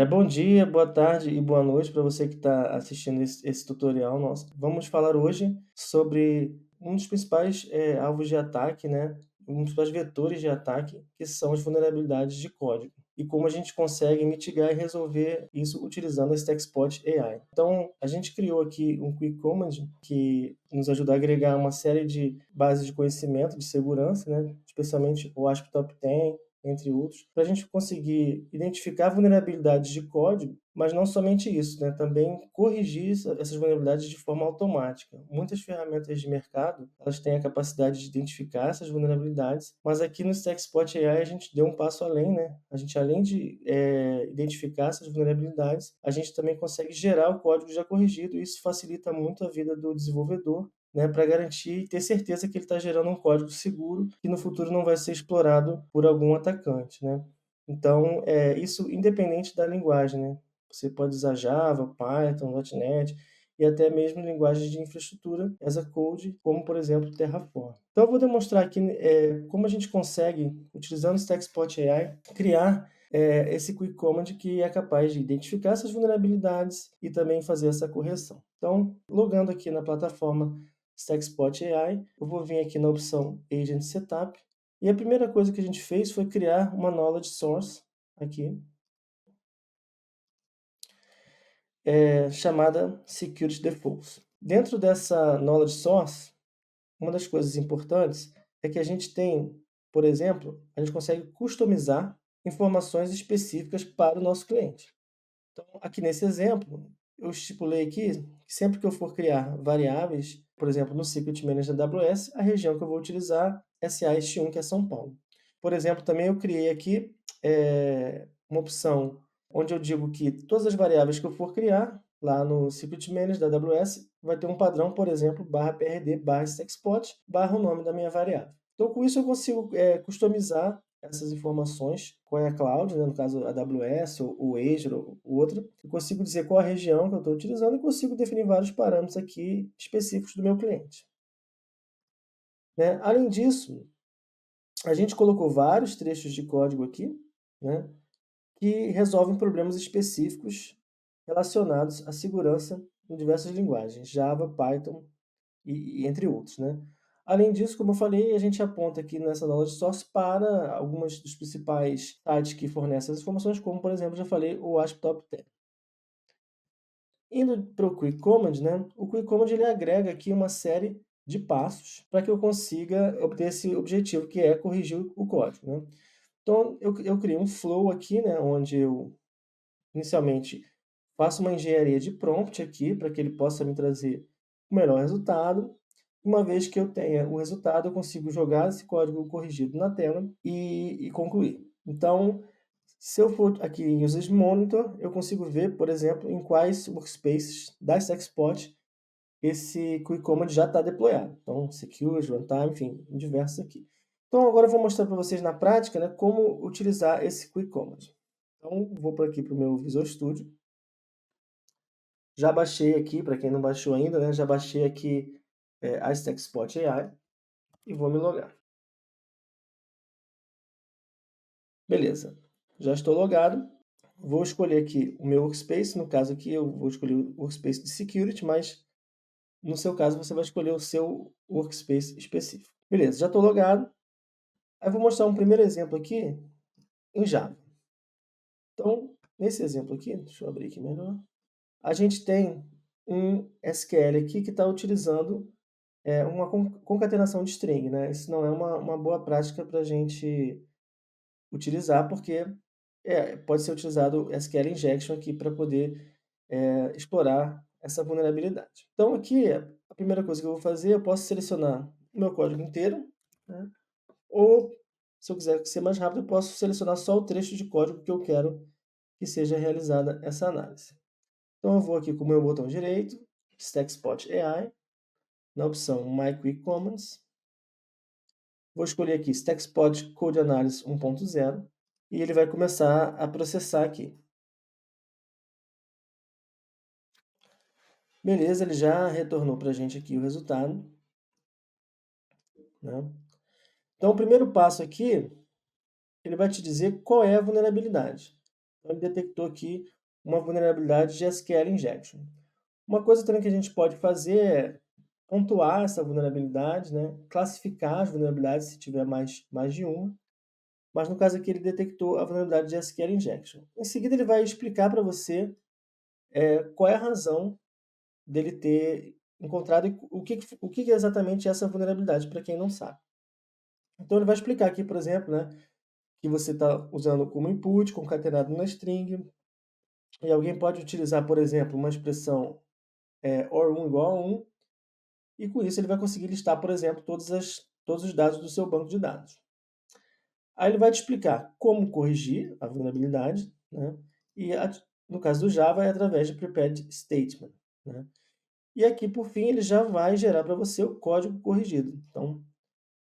Bom dia, boa tarde e boa noite para você que está assistindo esse tutorial nosso. Vamos falar hoje sobre um dos principais alvos de ataque, né? Um dos principais vetores de ataque, que são as vulnerabilidades de código. E como a gente consegue mitigar e resolver isso utilizando a StackSpot AI. Então, a gente criou aqui um Quick Command que nos ajuda a agregar uma série de bases de conhecimento de segurança, né? Especialmente o ASP Top 10, entre outros, para a gente conseguir identificar vulnerabilidades de código, mas não somente isso, né? Também corrigir essas vulnerabilidades de forma automática. Muitas ferramentas de mercado, elas têm a capacidade de identificar essas vulnerabilidades, mas aqui no StackSpot AI a gente deu um passo além, né? A gente, além de identificar essas vulnerabilidades, a gente também consegue gerar o código já corrigido, e isso facilita muito a vida do desenvolvedor, né, para garantir e ter certeza que ele está gerando um código seguro que no futuro não vai ser explorado por algum atacante, né? Então, isso independente da linguagem, né? Você pode usar Java, Python, .NET e até mesmo linguagens de infraestrutura as a code, como por exemplo Terraform. Então, eu vou demonstrar aqui como a gente consegue, utilizando o StackSpot AI, criar esse Quick Command que é capaz de identificar essas vulnerabilidades e também fazer essa correção. Então, logando aqui na plataforma StackSpot AI, eu vou vir aqui na opção Agent Setup, e a primeira coisa que a gente fez foi criar uma knowledge source aqui, chamada Security Defaults. Dentro dessa knowledge source, uma das coisas importantes é que a gente tem, por exemplo, a gente consegue customizar informações específicas para o nosso cliente. Então, aqui nesse exemplo, eu estipulei aqui que sempre que eu for criar variáveis, por exemplo, no Secret Manager da AWS, a região que eu vou utilizar é SAEST1, que é São Paulo. Por exemplo, também eu criei aqui uma opção onde eu digo que todas as variáveis que eu for criar, lá no Secret Manager da AWS, vai ter um padrão, por exemplo, /prd, /stackspot, barra o nome da minha variável. Então, com isso eu consigo customizar essas informações, qual é a cloud, né, no caso a AWS, ou Azure, ou outra. Eu consigo dizer qual a região que eu estou utilizando e consigo definir vários parâmetros aqui específicos do meu cliente, né? Além disso, a gente colocou vários trechos de código aqui, né, que resolvem problemas específicos relacionados à segurança em diversas linguagens, Java, Python e entre outros, né? Além disso, como eu falei, a gente aponta aqui nessa knowledge source para alguns dos principais sites que fornecem as informações, como, por exemplo, já falei, o ASP Top 10. Indo para o Quick Command, né? O Quick Command ele agrega aqui uma série de passos para que eu consiga obter esse objetivo, que é corrigir o código, né? Então, eu criei um flow aqui, né? Onde eu, inicialmente, faço uma engenharia de prompt aqui, para que ele possa me trazer o melhor resultado. Uma vez que eu tenha o resultado, eu consigo jogar esse código corrigido na tela e concluir. Então, se eu for aqui em Users Monitor, eu consigo ver, por exemplo, em quais workspaces da StackSpot esse Quick Command já está deployado. Então, Secure, Runtime, enfim, em diversos aqui. Então, agora eu vou mostrar para vocês na prática, né, como utilizar esse Quick Command. Então, vou por aqui para o meu Visual Studio. Já baixei aqui, para quem não baixou ainda, né, já baixei aqui a StackSpot AI e vou me logar. Beleza, já estou logado. Vou escolher aqui o meu workspace, no caso aqui eu vou escolher o workspace de security, mas no seu caso você vai escolher o seu workspace específico. Beleza, já estou logado. Aí vou mostrar um primeiro exemplo aqui em Java. Então, nesse exemplo aqui, deixa eu abrir aqui melhor, a gente tem um SQL aqui que está utilizando uma concatenação de string, né? Isso não é uma boa prática para a gente utilizar, porque pode ser utilizado SQL Injection aqui para poder explorar essa vulnerabilidade. Então aqui, a primeira coisa que eu vou fazer, eu posso selecionar o meu código inteiro, né? Ou, se eu quiser ser mais rápido, eu posso selecionar só o trecho de código que eu quero que seja realizada essa análise. Então eu vou aqui com o meu botão direito, StackSpot AI, na opção My Quick Commands. Vou escolher aqui StackSpot Code Analysis 1.0 e ele vai começar a processar aqui. Beleza, ele já retornou para a gente aqui o resultado, né? Então, o primeiro passo aqui, ele vai te dizer qual é a vulnerabilidade. Então, ele detectou aqui uma vulnerabilidade de SQL injection. Uma coisa também que a gente pode fazer é pontuar essa vulnerabilidade, né? Classificar as vulnerabilidades se tiver mais de uma. Mas no caso aqui ele detectou a vulnerabilidade de SQL injection. Em seguida ele vai explicar para você qual é a razão dele ter encontrado e o que é exatamente essa vulnerabilidade, para quem não sabe. Então ele vai explicar aqui, por exemplo, né, que você está usando como input, concatenado na string, e alguém pode utilizar, por exemplo, uma expressão or1 igual a 1, e com isso ele vai conseguir listar, por exemplo, todos os dados do seu banco de dados. Aí ele vai te explicar como corrigir a vulnerabilidade, né? E no caso do Java é através de prepared statement, né? E aqui, por fim, ele já vai gerar para você o código corrigido. Então,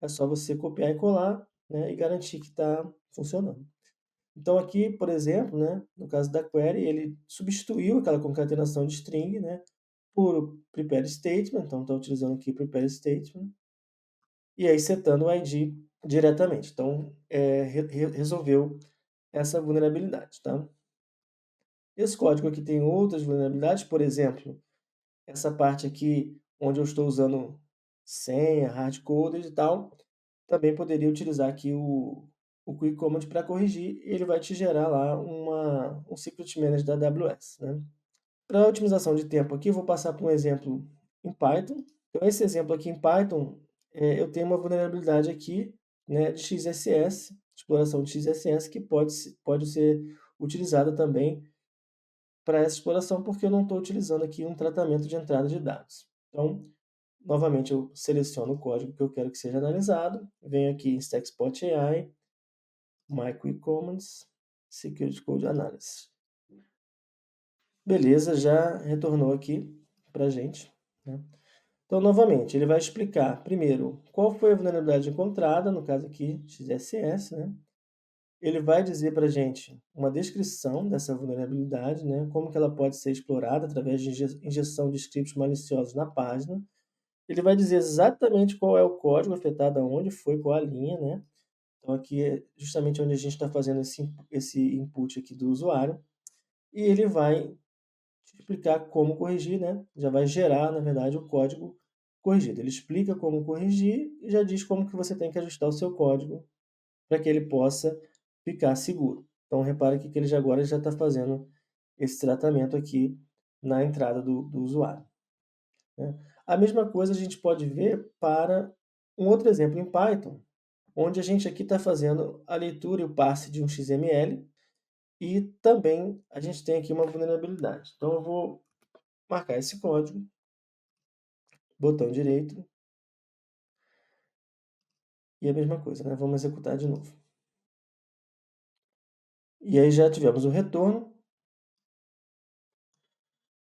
é só você copiar e colar, né, e garantir que está funcionando. Então, aqui, por exemplo, né, no caso da query, ele substituiu aquela concatenação de string, né, por prepare statement. Então, está utilizando aqui prepare statement. E aí, setando o ID diretamente. Então, resolveu essa vulnerabilidade, tá? Esse código aqui tem outras vulnerabilidades, por exemplo, essa parte aqui onde eu estou usando senha, hardcoded e tal, também poderia utilizar aqui o Quick Command para corrigir, e ele vai te gerar lá um Secret Manager da AWS, né? Para otimização de tempo aqui, eu vou passar por um exemplo em Python. Então, esse exemplo aqui em Python, eu tenho uma vulnerabilidade aqui, né, de XSS, exploração de XSS, que pode ser utilizada também para essa exploração, porque eu não estou utilizando aqui um tratamento de entrada de dados. Então, novamente, eu seleciono o código que eu quero que seja analisado, venho aqui em Stackspot AI, My Quick Commands, Security Code Analysis. Beleza, já retornou aqui para a gente, né? Então, novamente, ele vai explicar, primeiro, qual foi a vulnerabilidade encontrada, no caso aqui, XSS, né? Ele vai dizer para a gente uma descrição dessa vulnerabilidade, né? Como que ela pode ser explorada através de injeção de scripts maliciosos na página. Ele vai dizer exatamente qual é o código afetado, aonde foi, qual a linha, né? Então, aqui é justamente onde a gente está fazendo esse input aqui do usuário. E ele vai te explicar como corrigir, né? Já vai gerar, na verdade, o código corrigido. Ele explica como corrigir e já diz como que você tem que ajustar o seu código para que ele possa ficar seguro. Então, repare que ele já agora já está fazendo esse tratamento aqui na entrada do usuário, né? A mesma coisa a gente pode ver para um outro exemplo em Python, onde a gente aqui está fazendo a leitura e o passe de um XML, e também a gente tem aqui uma vulnerabilidade. Então, eu vou marcar esse código, botão direito, e a mesma coisa, né? Vamos executar de novo. E aí já tivemos o retorno.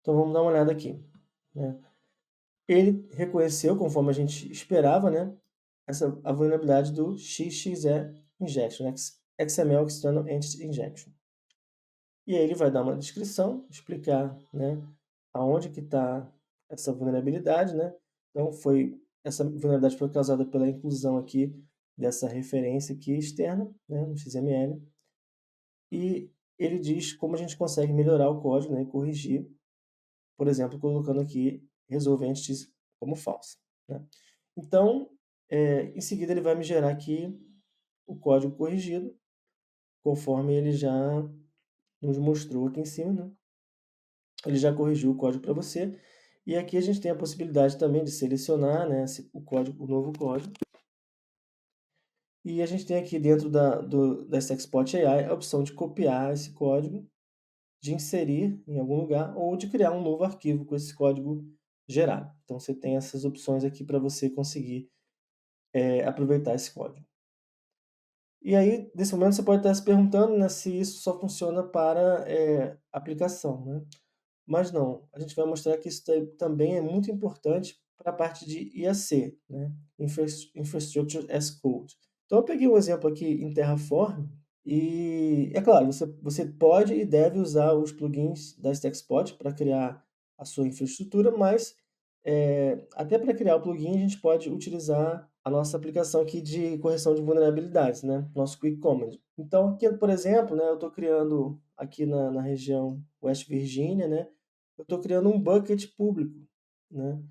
Então vamos dar uma olhada aqui, né? Ele reconheceu, conforme a gente esperava, né, a vulnerabilidade do XXE Injection, XML External Entity Injection. E aí ele vai dar uma descrição, explicar, né, aonde que está essa vulnerabilidade, né? Então essa vulnerabilidade foi causada pela inclusão aqui dessa referência aqui externa, né, no XML. E ele diz como a gente consegue melhorar o código, né, e corrigir, por exemplo, colocando aqui resolve entities como false, né? Então, em seguida ele vai me gerar aqui o código corrigido, conforme ele já nos mostrou aqui em cima, né? Ele já corrigiu o código para você. E aqui a gente tem a possibilidade também de selecionar, né, o novo código. E a gente tem aqui dentro da Stackspot AI a opção de copiar esse código, de inserir em algum lugar ou de criar um novo arquivo com esse código gerado. Então você tem essas opções aqui para você conseguir aproveitar esse código. E aí, nesse momento, você pode estar se perguntando, né, se isso só funciona para aplicação, né? Mas não, a gente vai mostrar que isso também é muito importante para a parte de IAC, né? Infrastructure as Code. Então eu peguei um exemplo aqui em Terraform, e é claro, você pode e deve usar os plugins da Stackspot para criar a sua infraestrutura, mas até para criar o plugin a gente pode utilizar a nossa aplicação aqui de correção de vulnerabilidades, né? Nosso Quick Command. Então, aqui, por exemplo, né, eu estou criando aqui na região West Virginia, né? Eu estou criando um bucket público, né?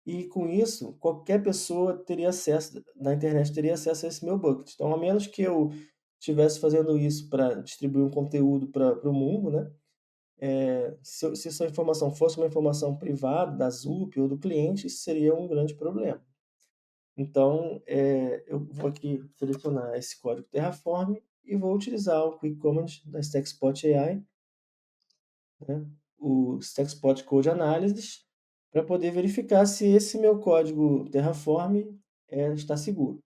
E com isso, qualquer pessoa teria acesso, na internet teria acesso a esse meu bucket. Então, a menos que eu estivesse fazendo isso para distribuir um conteúdo para o mundo, né? Se essa informação fosse uma informação privada da ZUP ou do cliente, isso seria um grande problema. Então, eu vou aqui selecionar esse código Terraform e vou utilizar o Quick Command da StackSpot AI, né, o StackSpot Code Analysis, para poder verificar se esse meu código Terraform está seguro.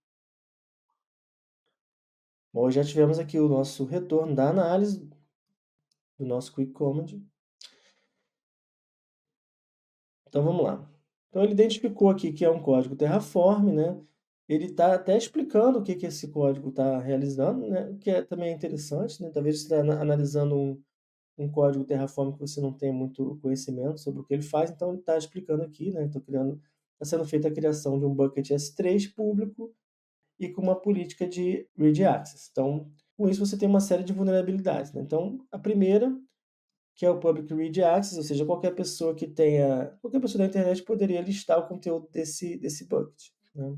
Bom, já tivemos aqui o nosso retorno da análise do nosso Quick Command. Então vamos lá. Então ele identificou aqui que é um código Terraform, né? Ele está até explicando o que esse código está realizando, né? O que também é interessante, né? Talvez você está analisando um código Terraform que você não tem muito conhecimento sobre o que ele faz, então ele está explicando aqui, né? Está sendo feita a criação de um bucket S3 público e com uma política de read access. Então, com isso você tem uma série de vulnerabilidades, né? Então, a primeira, que é o Public Read Access, ou seja, qualquer pessoa da internet poderia listar o conteúdo desse bucket, né?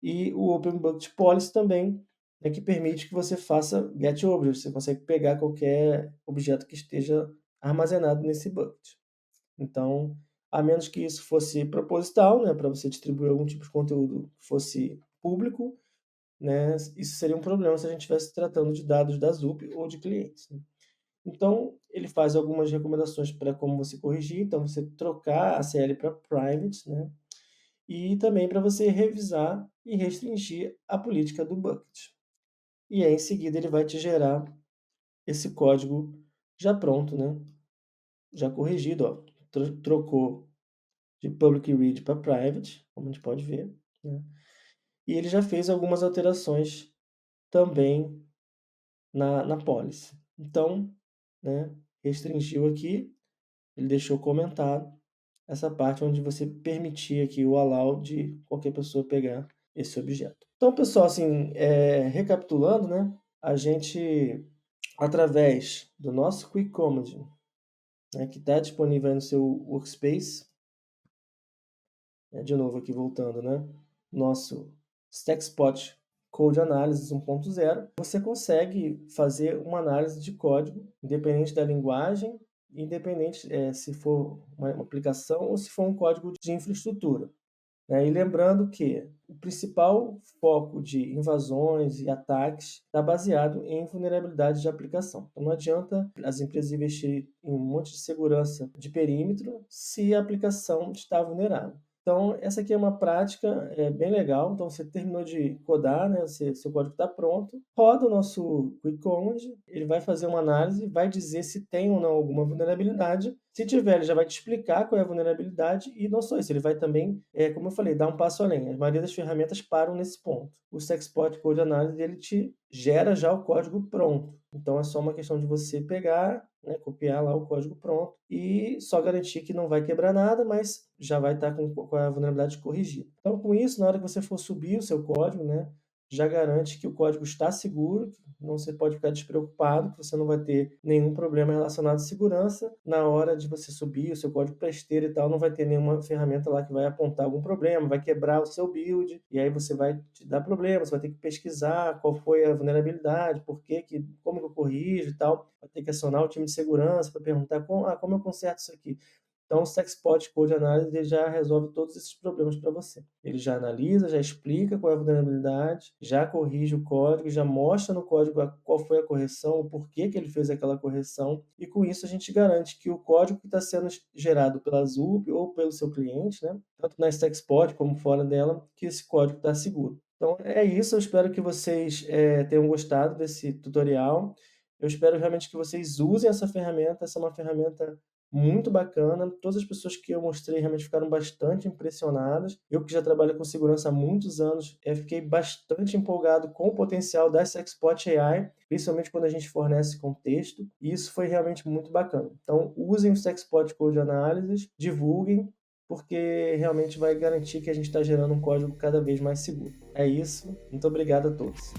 E o Open Bucket Policy também, né, que permite que você faça get object, você consegue pegar qualquer objeto que esteja armazenado nesse bucket. Então, a menos que isso fosse proposital, né, para você distribuir algum tipo de conteúdo que fosse público, né, isso seria um problema se a gente estivesse tratando de dados da ZUP ou de clientes, né? Então, ele faz algumas recomendações para como você corrigir. Então, você trocar a CL para private, né? E também para você revisar e restringir a política do bucket. E aí, em seguida, ele vai te gerar esse código já pronto, né? Já corrigido, ó. Trocou de public read para private, como a gente pode ver, né? E ele já fez algumas alterações também na policy. Então, né, restringiu aqui, ele deixou comentado essa parte onde você permitir aqui o allow de qualquer pessoa pegar esse objeto. Então, pessoal, assim, recapitulando, né, a gente, através do nosso Quick Command, né, que está disponível aí no seu Workspace, de novo aqui voltando, né, nosso StackSpot Code Analysis 1.0, você consegue fazer uma análise de código, independente da linguagem, independente se for uma aplicação ou se for um código de infraestrutura, né? E lembrando que o principal foco de invasões e ataques está baseado em vulnerabilidades de aplicação. Então não adianta as empresas investirem em um monte de segurança de perímetro se a aplicação está vulnerável. Então, essa aqui é uma prática bem legal. Então, você terminou de codar, né? Seu código está pronto. Roda o nosso Quick Command, ele vai fazer uma análise, vai dizer se tem ou não alguma vulnerabilidade. Se tiver, ele já vai te explicar qual é a vulnerabilidade e não só isso, ele vai também, como eu falei, dar um passo além. A maioria das ferramentas param nesse ponto. O StackSpot Code Analysis, ele te gera já o código pronto. Então, é só uma questão de você pegar, né, copiar lá o código pronto e só garantir que não vai quebrar nada, mas já vai estar com a vulnerabilidade corrigida. Então, com isso, na hora que você for subir o seu código, né, já garante que o código está seguro, não você pode ficar despreocupado, que você não vai ter nenhum problema relacionado à segurança. Na hora de você subir o seu código para esteira e tal, não vai ter nenhuma ferramenta lá que vai apontar algum problema, vai quebrar o seu build, e aí você vai te dar problema, você vai ter que pesquisar qual foi a vulnerabilidade, como que eu corrijo e tal, vai ter que acionar o time de segurança para perguntar como eu conserto isso aqui. Então, o StackSpot Code Analysis ele já resolve todos esses problemas para você. Ele já analisa, já explica qual é a vulnerabilidade, já corrige o código, já mostra no código qual foi a correção, o porquê que ele fez aquela correção, e com isso a gente garante que o código que está sendo gerado pela ZUP ou pelo seu cliente, né, tanto na StackSpot como fora dela, que esse código está seguro. Então é isso, eu espero que vocês tenham gostado desse tutorial. Eu espero realmente que vocês usem essa ferramenta, essa é uma ferramenta muito bacana. Todas as pessoas que eu mostrei realmente ficaram bastante impressionadas. Eu que já trabalho com segurança há muitos anos, fiquei bastante empolgado com o potencial da StackSpot AI, principalmente quando a gente fornece contexto, e isso foi realmente muito bacana. Então, usem o StackSpot Code Analysis, divulguem, porque realmente vai garantir que a gente está gerando um código cada vez mais seguro. É isso, muito obrigado a todos.